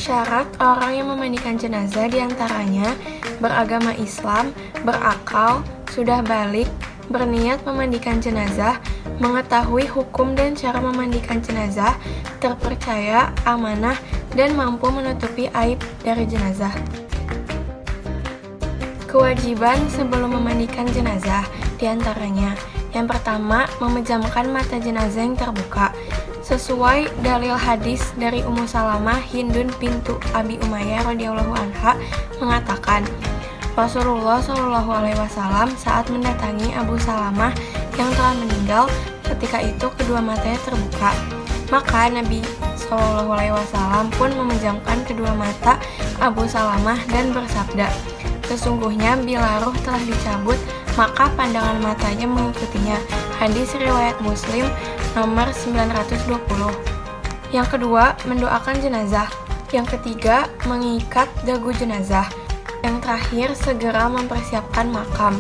Syarat orang yang memandikan jenazah diantaranya beragama Islam, berakal, sudah balik, berniat memandikan jenazah, mengetahui hukum dan cara memandikan jenazah, terpercaya, amanah, dan mampu menutupi aib dari jenazah. Kewajiban sebelum memandikan jenazah diantaranya: yang pertama, memejamkan mata jenazah yang terbuka. Sesuai dalil hadis dari Ummu Salamah Hindun bintu Abi Umayyah radhiyallahu anha mengatakan, Rasulullah Shallallahu alaihi wasallam saat mendatangi Abu Salamah yang telah meninggal, ketika itu kedua matanya terbuka. Maka Nabi Shallallahu alaihi wasallam pun memejamkan kedua mata Abu Salamah dan bersabda, sesungguhnya bila ruh telah dicabut, maka pandangan matanya mengikutinya. Hadis riwayat Muslim nomor 920. Yang kedua, mendoakan jenazah. Yang ketiga, mengikat dagu jenazah. Yang terakhir, segera mempersiapkan makam.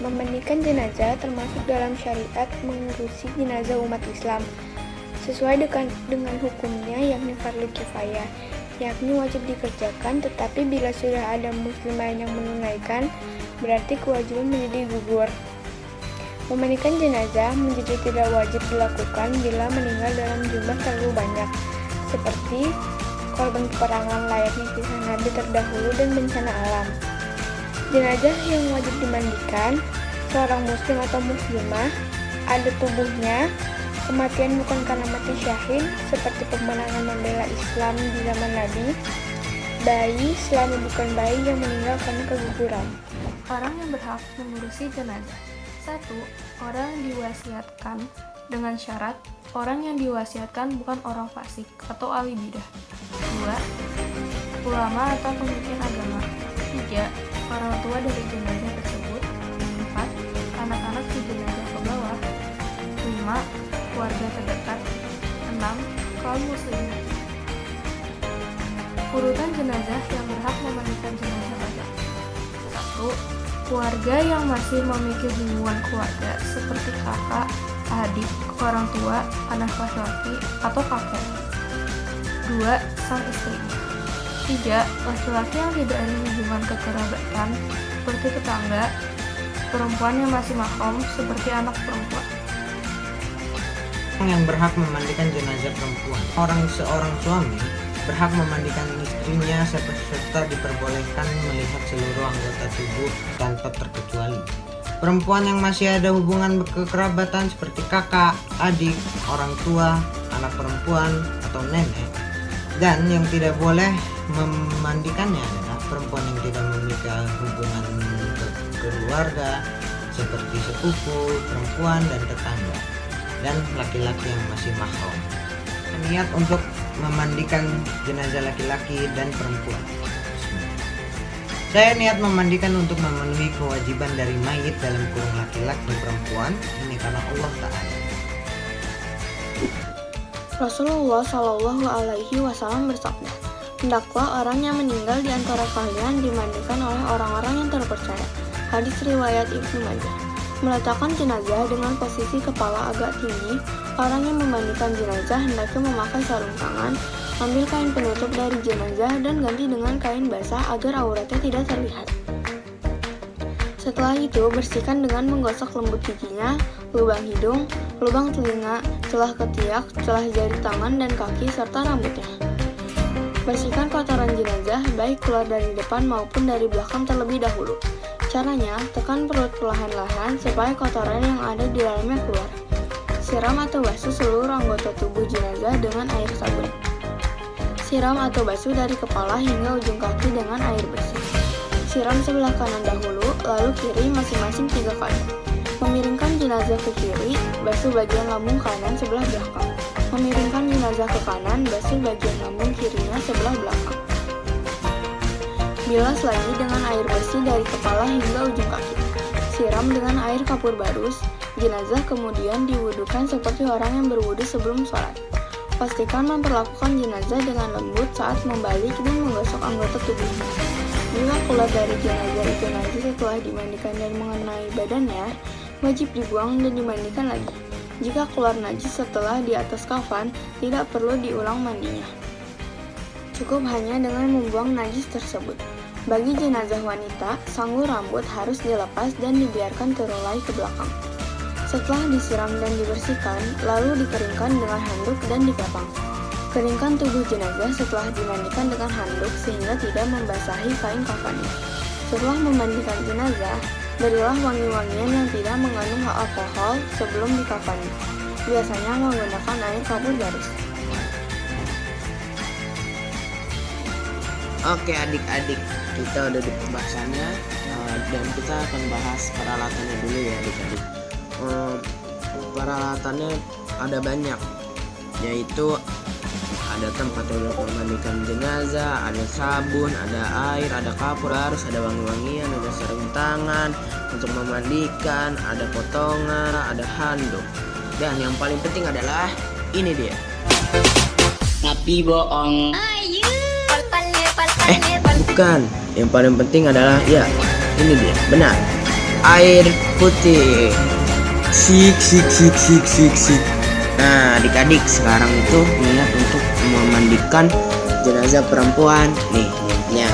Memandikan jenazah termasuk dalam syariat mengurusi jenazah umat Islam sesuai dengan hukumnya, yakni fardu kifayah, yakni wajib dikerjakan, tetapi bila sudah ada muslim lain yang menunaikan, berarti kewajiban menjadi gugur. Memandikan jenazah menjadi tidak wajib dilakukan bila meninggal dalam jumlah terlalu banyak, seperti korban peperangan layaknya kisah Nabi terdahulu dan bencana alam. Jenazah yang wajib dimandikan seorang muslim atau muslimah ada tubuhnya. Kematian bukan karena mati syahid, seperti pemenangan membela Islam di zaman Nabi. Bayi selama bukan bayi yang meninggal karena keguguran. Orang yang berhak mengurusi jenazah: 1. Orang yang diwasiatkan dengan syarat orang yang diwasiatkan bukan orang fasik atau ahli bidah. 2. Ulama atau pemimpin agama. 3. Orang tua dari jenazah tersebut. 4. Anak-anak si jenazah ke bawah. 5. Keluarga terdekat. 6. Kaum muslimin. Urutan jenazah yang berhak memandikan jenazah adalah: 1. Keluarga yang masih memiliki hubungan keluarga seperti kakak, adik, orang tua, anak laki-laki, atau kakek. 2. Sang istrinya. 3. Laki-laki yang tidak ada hubungan kekerabatan seperti tetangga. Perempuan yang masih mahram seperti anak perempuan. Yang berhak memandikan jenazah perempuan. Seorang suami berhak memandikan istrinya serta diperbolehkan melihat seluruh anggota tubuh tanpa terkecuali. Perempuan yang masih ada hubungan kekerabatan seperti kakak, adik, orang tua, anak perempuan, atau nenek. Dan yang tidak boleh memandikannya adalah perempuan yang tidak memiliki hubungan keluarga seperti sepupu, perempuan, dan tetangga, dan laki-laki yang masih mahram. Niat untuk memandikan jenazah laki-laki dan perempuan. Saya niat memandikan untuk memenuhi kewajiban dari mayit dalam kurung laki-laki dan perempuan ini karena Allah Ta'ala. Rasulullah Shallallahu alaihi wasallam bersabda, hendaklah orang yang meninggal di antara kalian dimandikan oleh orang-orang yang terpercaya. Hadis riwayat Ibnu Majah. Meletakkan jenazah dengan posisi kepala agak tinggi. Orang yang memandikan jenazah hendaknya memakai sarung tangan, ambil kain penutup dari jenazah dan ganti dengan kain basah agar auratnya tidak terlihat. Setelah itu, bersihkan dengan menggosok lembut giginya, lubang hidung, lubang telinga, celah ketiak, celah jari tangan dan kaki, serta rambutnya. Bersihkan kotoran jenazah, baik keluar dari depan maupun dari belakang terlebih dahulu. Caranya, tekan perut perlahan-lahan supaya kotoran yang ada di dalamnya keluar. Siram atau basuh seluruh anggota tubuh jenazah dengan air sabun. Siram atau basuh dari kepala hingga ujung kaki dengan air bersih. Siram sebelah kanan dahulu, lalu kiri masing-masing 3 kali. Memiringkan jenazah ke kiri, basuh bagian lambung kanan sebelah belakang. Memiringkan jenazah ke kanan, basuh bagian lambung kirinya sebelah belakang. Bilas lagi dengan air bersih dari kepala hingga ujung kaki. Siram dengan air kapur barus. Jenazah kemudian diwudukan seperti orang yang berwudu sebelum sholat. Pastikan memperlakukan jenazah dengan lembut saat membalik dan menggosok anggota tubuhnya. Bila keluar dari jenazah itu nanti setelah dimandikan dan mengenai badannya, wajib dibuang dan dimandikan lagi. Jika keluar najis setelah di atas kafan, tidak perlu diulang mandinya. Cukup hanya dengan membuang najis tersebut. Bagi jenazah wanita, sanggul rambut harus dilepas dan dibiarkan terulai ke belakang. Setelah disiram dan dibersihkan, lalu dikeringkan dengan handuk dan dikepang. Keringkan tubuh jenazah setelah dimandikan dengan handuk sehingga tidak membasahi kain kafannya. Setelah memandikan jenazah, berilah wangi-wangian yang tidak mengandung alkohol sebelum dikafani. Biasanya menggunakan air kapur garis. Oke adik-adik, kita udah di pembahasannya dan kita akan bahas peralatannya dulu ya adik-adik. Peralatannya ada banyak, yaitu ada tempat untuk memandikan jenazah, ada sabun, ada air, ada kapur, harus ada wangi-wangian, ada sarung tangan untuk memandikan, ada potongan, ada handuk, dan yang paling penting adalah ini dia. Tapi bohong. Bukan, yang paling penting adalah ya ini dia, benar, air putih. Sik. Nah adik-adik, sekarang itu niat untuk memandikan jenazah perempuan. Nih niatnya,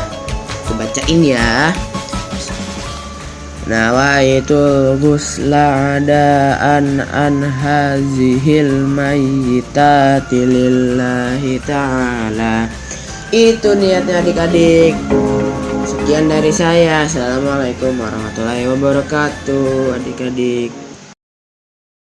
aku bacain ya. Nawaitu ghusla adaan an hazihil mayyitati lillahi ta'ala. Itu niatnya adik-adik. Sekian dari saya. Assalamualaikum warahmatullahi wabarakatuh adik-adik.